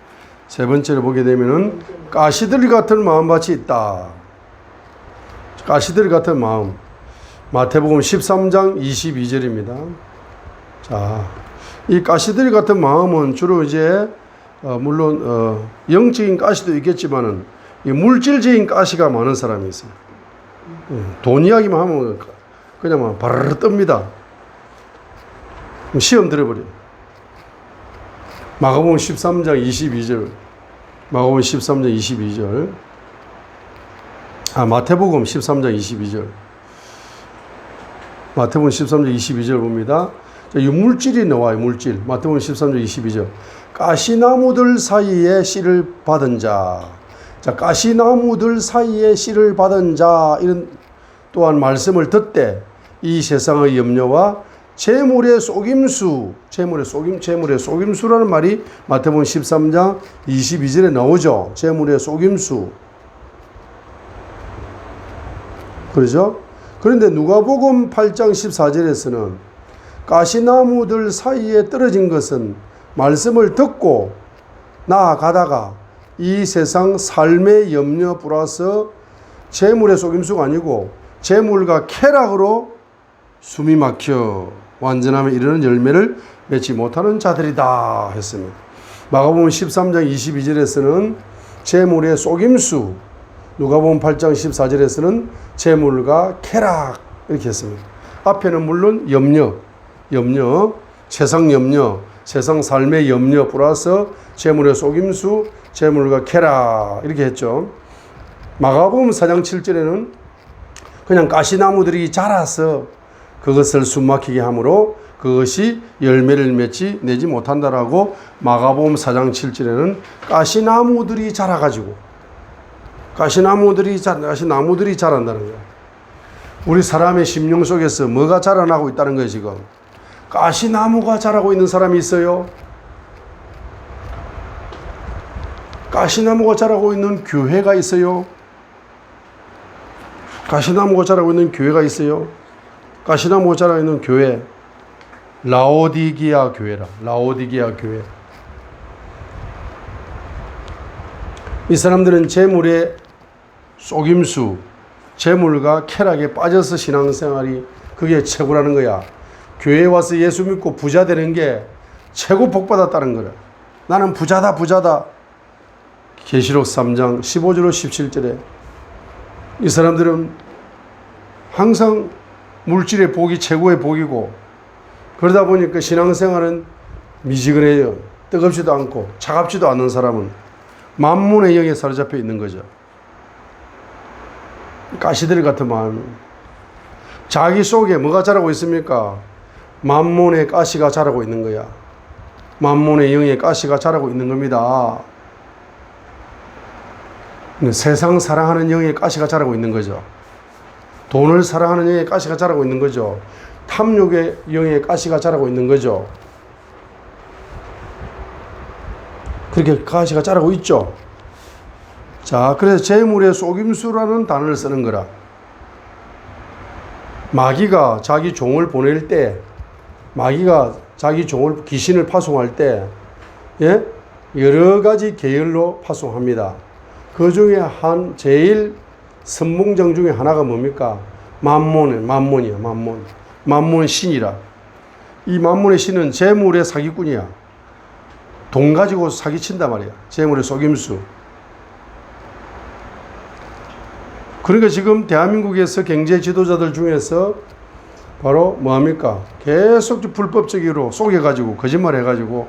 세 번째로 보게 되면은 가시들 같은 마음밭이 있다. 가시들 같은 마음. 마태복음 13장 22절입니다. 자, 이 가시들 같은 마음은 주로 이제 물론 영적인 가시도 있겠지만은 이 물질적인 가시가 많은 사람이 있어요. 돈 이야기만 하면 그냥 막 바르르 뜹니다. 그럼 시험 들어버려요. 마가복음 13장 22절. 마가복음 13장 22절. 마태복음 13장 22절. 마태복음 13장 22절 봅니다. 이 물질이 나와요. 물질. 마태복음 13장 22절. 가시나무들 사이에 씨를 받은 자. 자, 가시나무들 사이에 씨를 받은 자. 이런 또한 말씀을 듣되 이 세상의 염려와 재물의 속임수, 재물의 속임수라는 말이 마태복음 13장 22절에 나오죠. 재물의 속임수. 그러죠? 그런데 누가복음 8장 14절에서는 가시나무들 사이에 떨어진 것은 말씀을 듣고 나아가다가 이 세상 삶의 염려 플러스 재물의 속임수가 아니고 재물과 쾌락으로 숨이 막혀 완전함에 이르는 열매를 맺지 못하는 자들이다 했습니다. 마가복음 13장 22절에서는 재물의 속임수, 누가복음 8장 14절에서는 재물과 쾌락 이렇게 했습니다. 앞에는 물론 염려, 세상 염려, 세상 삶의 염려 플러스 재물의 속임수, 재물과 쾌락 이렇게 했죠. 마가복음 4장 7절에는 그냥 가시나무들이 자라서 그것을 숨막히게 함으로 그것이 열매를 내지 못한다라고 마가복음 4장 7절에는 가시나무들이 자라가지고 가시나무들이 자란다는 거예요. 우리 사람의 심령 속에서 뭐가 자라나고 있다는 거예요. 지금 가시나무가 자라고 있는 사람이 있어요. 가시나무가 자라고 있는 교회가 있어요. 가시나무가 자라고 있는 교회가 있어요. 가시나무가 자라고 있는 교회, 라오디게아 교회라. 라오디게아 교회. 이 사람들은 재물의 속임수, 재물과 쾌락에 빠져서 신앙생활이 그게 최고라는 거야. 교회에 와서 예수 믿고 부자 되는 게 최고 복 받았다는 거야. 나는 부자다. 계시록 3장 15절로 17절에 이 사람들은 항상 물질의 복이 최고의 복이고 그러다 보니까 신앙생활은 미지근해요. 뜨겁지도 않고 차갑지도 않은 사람은 만문의 영에 사로잡혀 있는 거죠. 가시들 같은 마음. 자기 속에 뭐가 자라고 있습니까? 만문의 가시가 자라고 있는 거야. 만문의 영의 가시가 자라고 있는 겁니다. 세상 사랑하는 영의 가시가 자라고 있는 거죠. 돈을 사랑하는 영의 가시가 자라고 있는 거죠. 탐욕의 영의 가시가 자라고 있는 거죠. 그렇게 가시가 자라고 있죠. 자, 그래서 재물의 속임수라는 단어를 쓰는 거라. 마귀가 자기 종을 보낼 때, 마귀가 자기 종을 귀신을 파송할 때, 여러 가지 계열로 파송합니다. 그 중에 제일 선봉장 중에 하나가 뭡니까? 만몬이야. 만몬 신이라. 이 만몬의 신은 재물의 사기꾼이야. 돈 가지고 사기친단 말이야. 재물의 속임수. 그러니까 지금 대한민국에서 경제 지도자들 중에서 바로 뭐합니까? 계속 불법적으로 속여가지고 거짓말 해가지고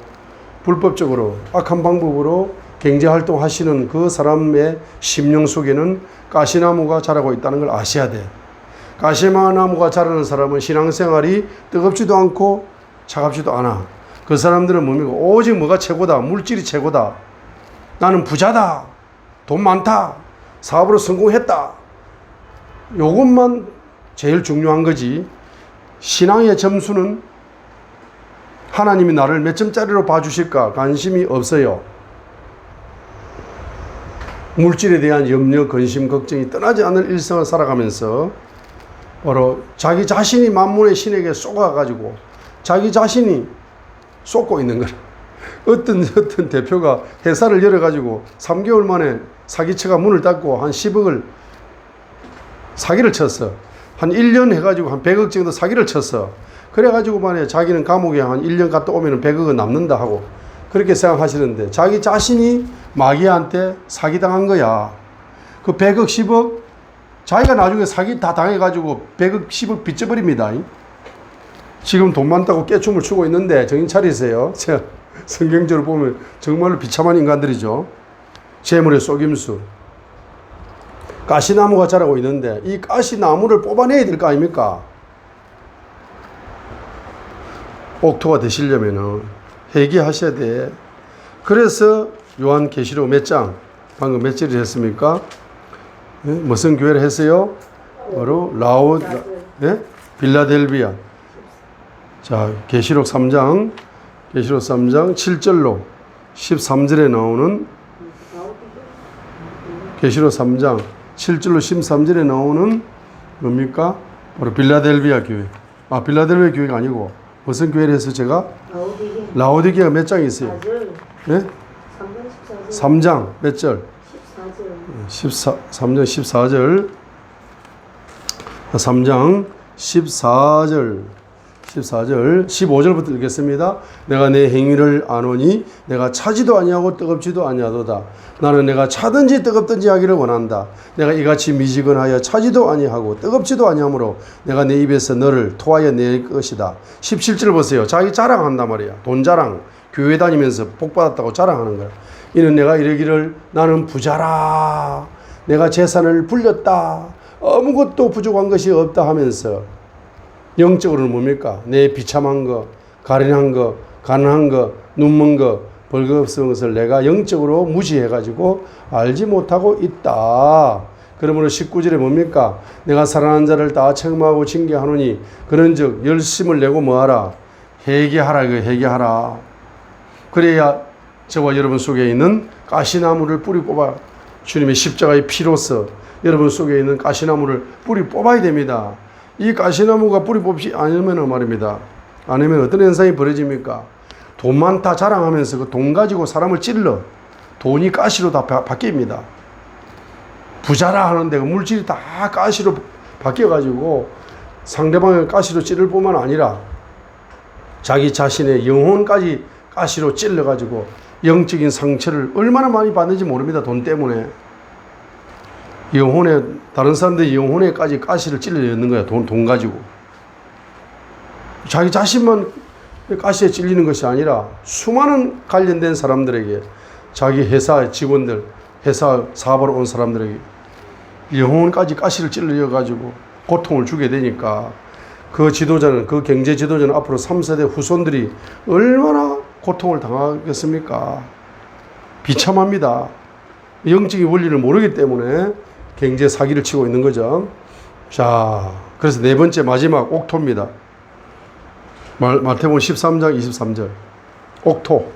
불법적으로 악한 방법으로 경제활동 하시는 그 사람의 심령 속에는 가시나무가 자라고 있다는 걸 아셔야 돼. 가시나무가 자라는 사람은 신앙생활이 뜨겁지도 않고 차갑지도 않아. 그 사람들은 뭡니까? 오직 뭐가 최고다. 물질이 최고다. 나는 부자다. 돈 많다. 사업으로 성공했다. 요것만 제일 중요한 거지. 신앙의 점수는 하나님이 나를 몇 점짜리로 봐주실까 관심이 없어요. 물질에 대한 염려, 근심, 걱정이 떠나지 않는 일생을 살아가면서 바로 자기 자신이 만문의 신에게 쏘아가지고 자기 자신이 쏟고 있는 거라. 어떤 대표가 회사를 열어가지고 3개월 만에 사기처가 문을 닫고 한 10억을 사기를 쳤어. 한 1년 해가지고 한 100억 정도 사기를 쳤어. 그래가지고 만에 자기는 감옥에 한 1년 갔다 오면 100억은 남는다 하고 그렇게 생각하시는데 자기 자신이 마귀한테 사기당한 거야. 그 100억, 10억 자기가 나중에 사기 다 당해가지고 100억, 10억 빚져버립니다. 지금 돈 많다고 깨춤을 추고 있는데 정신 차리세요. 제가 성경적으로 보면 정말로 비참한 인간들이죠. 재물의 속임수. 가시나무가 자라고 있는데 이 가시나무를 뽑아내야 될 거 아닙니까? 옥토가 되시려면은 회개하셔야 돼. 그래서 요한계시록 몇 장, 방금 몇 절을 했습니까? 네? 무슨 교회를 했어요? 바로 빌라델비아. 자, 계시록 3장 7절로 13절에 나오는 계시록 3장 7절로 13절에 나오는 뭡니까? 바로 빌라델비아 교회. 아, 빌라델비아 교회가 아니고 무슨 교회를 해서 제가? 라오디게아 몇 장이 있어요? 네? 3장 몇 절? 3장 14절. 3장 14절 15절부터 읽겠습니다. 내가 내 행위를 아노니 내가 차지도 아니하고 뜨겁지도 아니하도다. 나는 내가 차든지 뜨겁든지 하기를 원한다. 내가 이같이 미지근하여 차지도 아니하고 뜨겁지도 아니하므로 내가 내 입에서 너를 토하여 낼 것이다. 17절 보세요. 자기 자랑한단 말이야. 돈 자랑. 교회 다니면서 복 받았다고 자랑하는 거야. 이는 내가 이르기를 나는 부자라. 내가 재산을 불렸다. 아무것도 부족한 것이 없다 하면서 영적으로는 뭡니까? 내 비참한 거, 가련한 거, 가난한 거, 눈먼 거, 벌거벗은 것을 내가 영적으로 무시해가지고 알지 못하고 있다. 그러므로 19절에 뭡니까? 내가 살아난 자를 다 책망하고 징계하노니 그런즉 열심을 내고 뭐하라? 회개하라. 회개하라. 그래야 저와 여러분 속에 있는 가시나무를 뿌리 뽑아 주님의 십자가의 피로서 여러분 속에 있는 가시나무를 뿌리 뽑아야 됩니다. 이 가시나무가 뿌리 뽑지 않으면 말입니다. 아니면 어떤 현상이 벌어집니까? 돈 많다 자랑하면서 그 돈 가지고 사람을 찔러. 돈이 가시로 다 바뀝니다. 부자라 하는데 그 물질이 다 가시로 바뀌어가지고 상대방을 가시로 찌를 뿐만 아니라 자기 자신의 영혼까지 가시로 찔러가지고 영적인 상처를 얼마나 많이 받는지 모릅니다. 돈 때문에. 영혼에, 다른 사람들이 영혼에까지 가시를 찔러였는 거야. 돈 가지고. 자기 자신만 가시에 찔리는 것이 아니라 수많은 관련된 사람들에게, 자기 회사 직원들, 회사 사업하러 온 사람들에게 영혼까지 가시를 찔러가지고 고통을 주게 되니까 그 지도자는, 그 경제 지도자는 앞으로 3세대 후손들이 얼마나 고통을 당하겠습니까? 비참합니다. 영적인 원리를 모르기 때문에 경제 사기를 치고 있는 거죠. 자, 그래서 네 번째 마지막 옥토입니다. 마태복음 13장 23절. 옥토.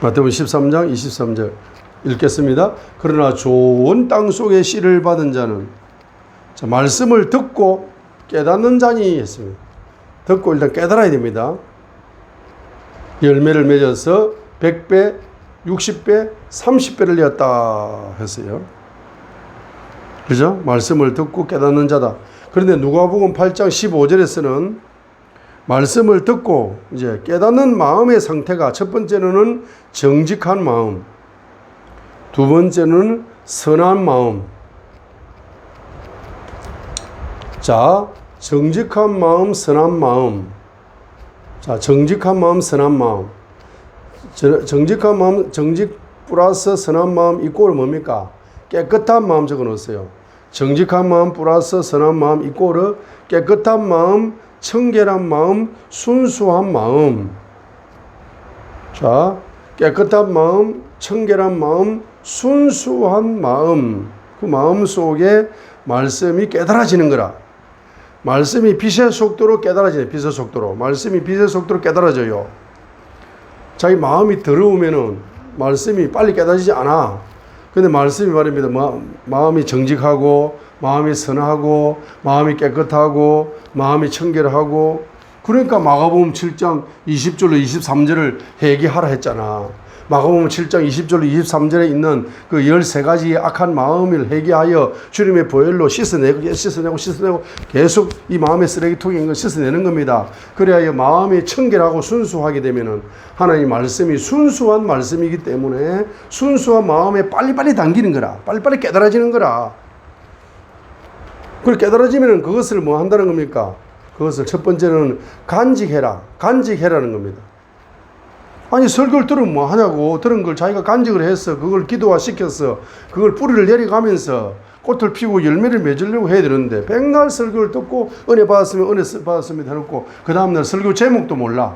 마태복음 13장 23절 읽겠습니다. 그러나 좋은 땅 속에 씨를 받은 자는, 자, 말씀을 듣고 깨닫는 자니 했습니다. 듣고 일단 깨달아야 됩니다. 열매를 맺어서 100배, 60배, 30배를 내었다 했어요. 그죠? 말씀을 듣고 깨닫는 자다. 그런데 누가복음 8장 15절에서는 말씀을 듣고 이제 깨닫는 마음의 상태가, 첫 번째는 정직한 마음, 두 번째는 선한 마음. 자, 정직한 마음, 선한 마음. 자, 정직한 마음, 선한 마음. 정직한 마음, 정직 플러스 선한 마음 이꼴 뭡니까? 깨끗한 마음 적어 놓으세요. 정직한 마음 플러스 선한 마음 이꼴은 깨끗한 마음, 청결한 마음, 순수한 마음. 자, 깨끗한 마음, 청결한 마음, 순수한 마음. 그 마음 속에 말씀이 깨달아지는 거라. 말씀이 빛의 속도로 깨달아지네. 빛의 속도로. 말씀이 빛의 속도로 깨달아져요. 자기 마음이 더러우면은 말씀이 빨리 깨달아지지 않아. 근데 말씀이 말입니다. 마음이 정직하고, 마음이 선하고, 마음이 깨끗하고, 마음이 청결하고. 그러니까 마가복음 7장 20절로 23절을 회개하라 했잖아. 마가복음 7장 20절로 23절에 있는 그 13가지의 악한 마음을 회개하여 주님의 보혈로 씻어내고 계속 이 마음의 쓰레기통인 걸 씻어내는 겁니다. 그래야 마음이 청결하고 순수하게 되면은 하나님 말씀이 순수한 말씀이기 때문에 순수한 마음에 빨리빨리 당기는 거라. 빨리빨리 깨달아지는 거라. 그걸 깨달아지면 그것을 뭐 한다는 겁니까? 그것을 첫 번째는 간직해라. 간직해라는 겁니다. 아니 설교를 들으면 뭐 하냐고. 들은 걸 자기가 간직을 해서 그걸 기도화 시켜서 그걸 뿌리를 내려가면서 꽃을 피우고 열매를 맺으려고 해야 되는데 백날 설교를 듣고 은혜 받았으면 은혜 받았으면 해놓고 그 다음날 설교 제목도 몰라.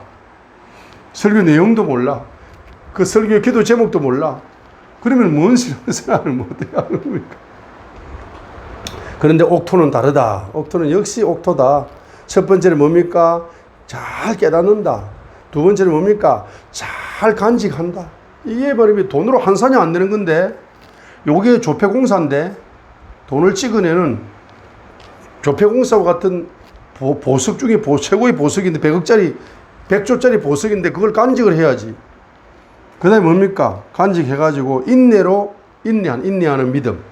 설교 내용도 몰라. 그 설교의 기도 제목도 몰라. 그러면 뭔 신앙생활을 못해야 하는 겁니까? 그런데 옥토는 다르다. 옥토는 역시 옥토다. 첫 번째는 뭡니까? 잘 깨닫는다. 두 번째는 뭡니까? 잘 간직한다. 이게 바로 돈으로 한 산이 안 되는 건데 요게 조폐공사인데 돈을 찍어내는 조폐공사와 같은 보석 중에 최고의 보석인데 100억짜리 100조짜리 보석인데 그걸 간직을 해야지. 그 다음에 뭡니까? 간직해가지고 인내하는 믿음.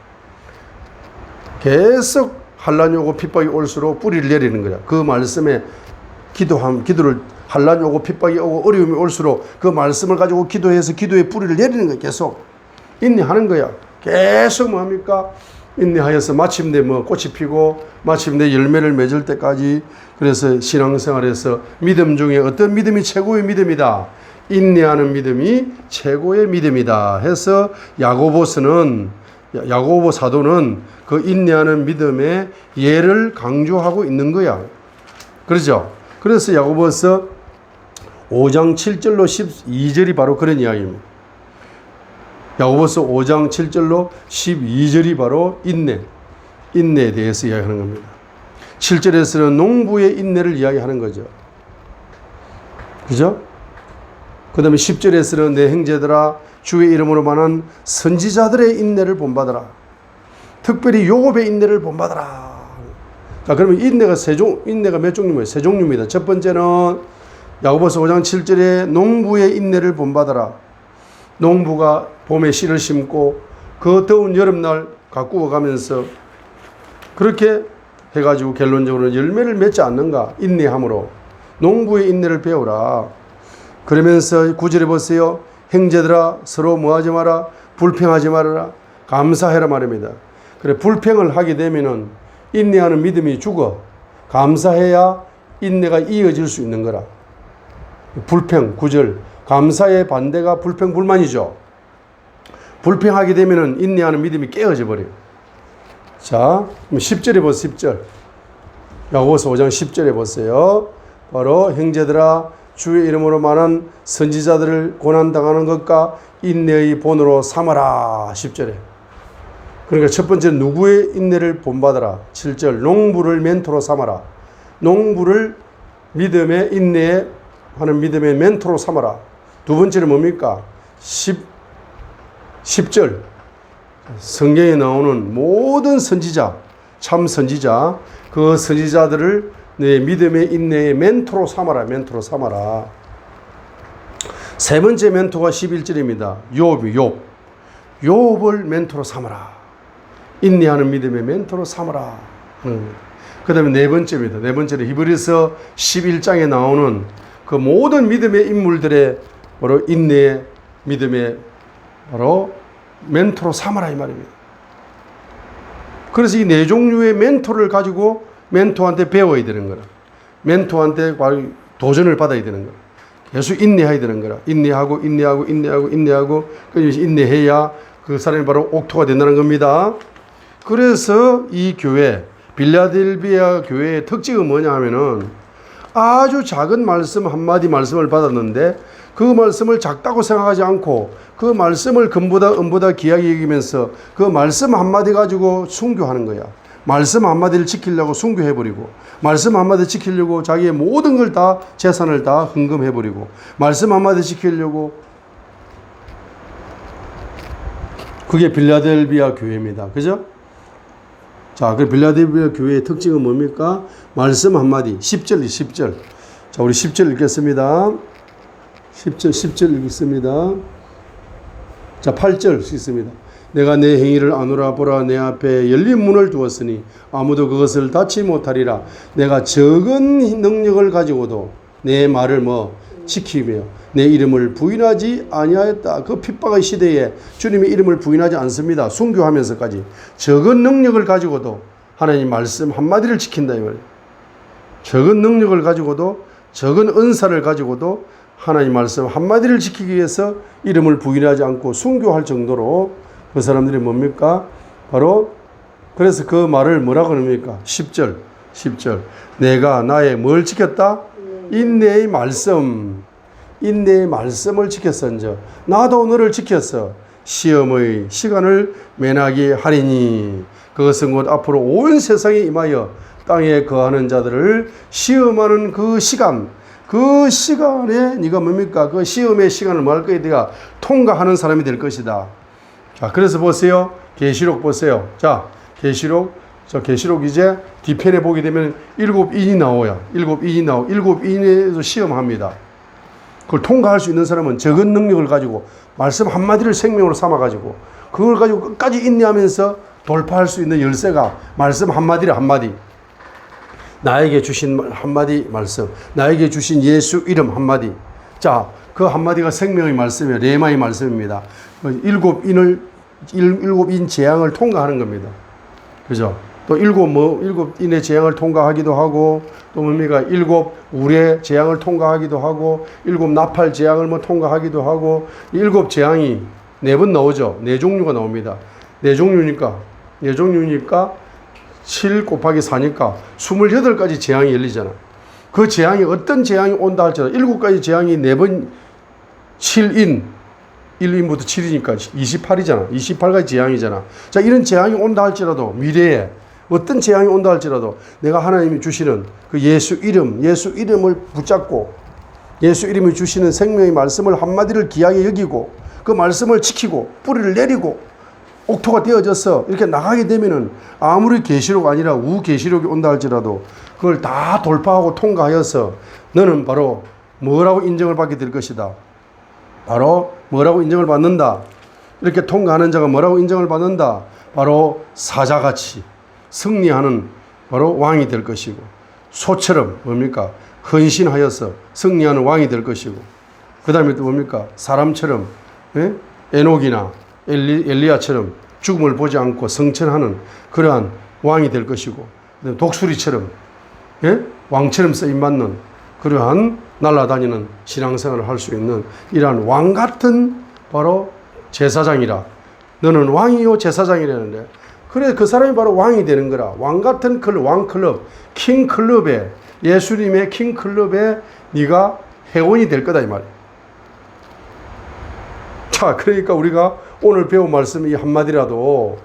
계속 환란이 오고 핍박이 올수록 뿌리를 내리는 거야. 그 말씀에 기도를 환란이 오고 핍박이 오고 어려움이 올수록 그 말씀을 가지고 기도해서 기도의 뿌리를 내리는 거야. 계속 인내하는 거야. 계속 뭡니까? 인내하여서 마침내 꽃이 피고 마침내 열매를 맺을 때까지. 그래서 신앙생활에서 믿음 중에 어떤 믿음이 최고의 믿음이다. 인내하는 믿음이 최고의 믿음이다 해서 야고보 사도는 그 인내하는 믿음의 예를 강조하고 있는 거야. 그렇죠? 그래서 야고보서 5장 7절로 12절이 바로 그런 이야기입니다. 야고보서 5장 7절로 12절이 바로 인내에 대해서 이야기하는 겁니다. 7절에서는 농부의 인내를 이야기하는 거죠. 그죠? 그 다음에 10절에서는 내 형제들아 주의 이름으로 말한 선지자들의 인내를 본받아라. 특별히 요곱의 인내를 본받아라. 자, 그러면 인내가 몇 종류입니까? 세 종류입니다. 첫 번째는 야고보서 5장 7절에 농부의 인내를 본받아라. 농부가 봄에 씨를 심고 그 더운 여름날 가꾸어 가면서 그렇게 해가지고 결론적으로 열매를 맺지 않는가? 인내함으로. 농부의 인내를 배우라. 그러면서 9절에 보세요. 형제들아 서로 뭐하지 마라. 불평하지 말아라. 감사해라 말입니다. 그래, 불평을 하게 되면은 인내하는 믿음이 죽어. 감사해야 인내가 이어질 수 있는 거라. 불평, 9절. 감사의 반대가 불평, 불만이죠. 불평하게 되면은 인내하는 믿음이 깨어져 버려요. 자, 10절에 보세요. 10절. 야고보서 5장 10절에 보세요. 바로 형제들아 주의 이름으로 말한 선지자들을 고난당하는 것과 인내의 본으로 삼아라. 10절에. 그러니까 첫 번째 누구의 인내를 본받아라. 7절 농부를 멘토로 삼아라. 농부를 믿음의 인내에 하는 믿음의 멘토로 삼아라. 두 번째는 뭡니까? 10절 성경에 나오는 모든 선지자, 참 선지자, 그 선지자들을 내 믿음의 인내의 멘토로 삼아라. 멘토로 삼아라. 세 번째 멘토가 11절입니다. 욥을 멘토로 삼아라. 인내하는 믿음의 멘토로 삼아라. 그 다음에 네 번째입니다. 네 번째는 히브리서 11장에 나오는 그 모든 믿음의 인물들의 바로 인내의 믿음의 바로 멘토로 삼아라 이 말입니다. 그래서 이 네 종류의 멘토를 가지고 멘토한테 배워야 되는 거라. 멘토한테 도전을 받아야 되는 거라. 계속 인내해야 되는 거라. 인내하고 인내해야 그 사람이 바로 옥토가 된다는 겁니다. 그래서 이 교회, 빌라델비아 교회의 특징은 뭐냐 하면은 아주 작은 말씀 한마디 말씀을 받았는데 그 말씀을 작다고 생각하지 않고 그 말씀을 금보다 귀하게 여기면서 그 말씀 한마디 가지고 순교하는 거야. 말씀 한마디를 지키려고 순교해버리고 말씀 한마디 지키려고 자기의 모든 걸 다 재산을 다 헌금해버리고 말씀 한마디 지키려고. 그게 빌라델비아 교회입니다. 그죠? 자, 그 빌라델비아 교회의 특징은 뭡니까? 말씀 한마디. 10절. 자, 우리 10절 읽겠습니다. 10절 읽겠습니다. 자, 8절 읽습니다. 내가 내 행위를 아노라. 보라 내 앞에 열린 문을 두었으니 아무도 그것을 닫지 못하리라. 내가 적은 능력을 가지고도 내 말을 지키며 내 이름을 부인하지 아니하였다. 그 핍박의 시대에 주님의 이름을 부인하지 않습니다. 순교하면서까지 적은 능력을 가지고도 하나님 말씀 한마디를 지킨다 이 말이에요. 적은 능력을 가지고도 적은 은사를 가지고도 하나님 말씀 한마디를 지키기 위해서 이름을 부인하지 않고 순교할 정도로 그 사람들이 뭡니까? 바로 그래서 그 말을 뭐라고 합니까? 10절 내가 나의 뭘 지켰다? 인내의 말씀을 지켰은저 나도 너를 지켰어 시험의 시간을 면하게 하리니 그것은 곧 앞으로 온 세상에 임하여 땅에 거하는 자들을 시험하는 그 시간에 네가 뭡니까? 그 시험의 시간을 뭐 할 거야? 네가 통과하는 사람이 될 것이다. 자, 그래서 보세요. 계시록 보세요. 자, 계시록 이제 뒤편에 보게 되면 7인이 나와요. 7인에서 시험합니다. 그걸 통과할 수 있는 사람은 적은 능력을 가지고 말씀 한마디를 생명으로 삼아가지고 그걸 가지고 끝까지 인내하면서 돌파할 수 있는 열쇠가 말씀 한마디를 한마디. 나에게 주신 한마디 말씀, 나에게 주신 예수 이름 한마디. 자, 그 한마디가 생명의 말씀이에요. 레마의 말씀입니다. 7인 재앙을 통과하는 겁니다. 그죠? 또 7인의 재앙을 통과하기도 하고, 또 뭡니까? 7 우레 재앙을 통과하기도 하고, 7 나팔 재앙을 뭐 통과하기도 하고, 7 재앙이 4번 나오죠. 4종류가 나옵니다. 4종류니까 7 곱하기 4니까 28가지 재앙이 열리잖아. 그 재앙이 어떤 재앙이 온다 할지라도 7가지 재앙이 4번 7인 1인부터 7이니까 28이잖아. 28가지 재앙이잖아. 자, 이런 재앙이 온다 할지라도 미래에 어떤 재앙이 온다 할지라도 내가 하나님이 주시는 그 예수 이름을 붙잡고 예수 이름이 주시는 생명의 말씀을 한마디를 귀하게 여기고 그 말씀을 지키고 뿌리를 내리고 옥토가 되어져서 이렇게 나가게 되면은 아무리 계시록 아니라 우계시록이 온다 할지라도 그걸 다 돌파하고 통과하여서 너는 바로 뭐라고 인정을 받게 될 것이다. 바로 뭐라고 인정을 받는다. 이렇게 통과하는 자가 뭐라고 인정을 받는다. 바로 사자같이 승리하는 바로 왕이 될 것이고 소처럼 뭡니까? 헌신하여서 승리하는 왕이 될 것이고 그 다음에 또 뭡니까? 사람처럼 에녹이나 엘리야처럼 죽음을 보지 않고 성천하는 그러한 왕이 될 것이고 독수리처럼 왕처럼 쓰임받는 그러한 날아다니는 신앙생활을 할 수 있는 이러한 왕 같은 바로 제사장이라 너는 왕이요 제사장이라는데 그래 그 사람이 바로 왕이 되는 거라. 왕 같은 왕클럽 킹클럽에 예수님의 킹클럽에 네가 회원이 될 거다 이 말이야. 자, 그러니까 우리가 오늘 배운 말씀이 한마디라도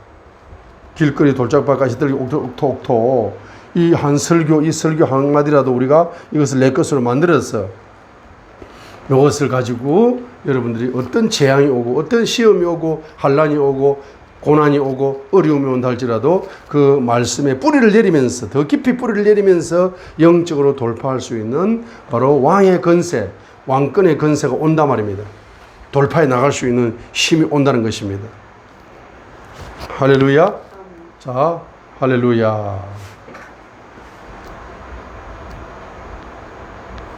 길거리 돌짝밭까지 들기 옥토 이 설교 한마디라도 우리가 이것을 내 것으로 만들어서 이것을 가지고 여러분들이 어떤 재앙이 오고 어떤 시험이 오고 환난이 오고 고난이 오고 어려움이 온다 할지라도 그 말씀에 뿌리를 내리면서 더 깊이 뿌리를 내리면서 영적으로 돌파할 수 있는 바로 왕의 건세, 왕권의 건세가 온단 말입니다. 돌파해 나갈 수 있는 힘이 온다는 것입니다. 할렐루야. 자, 할렐루야.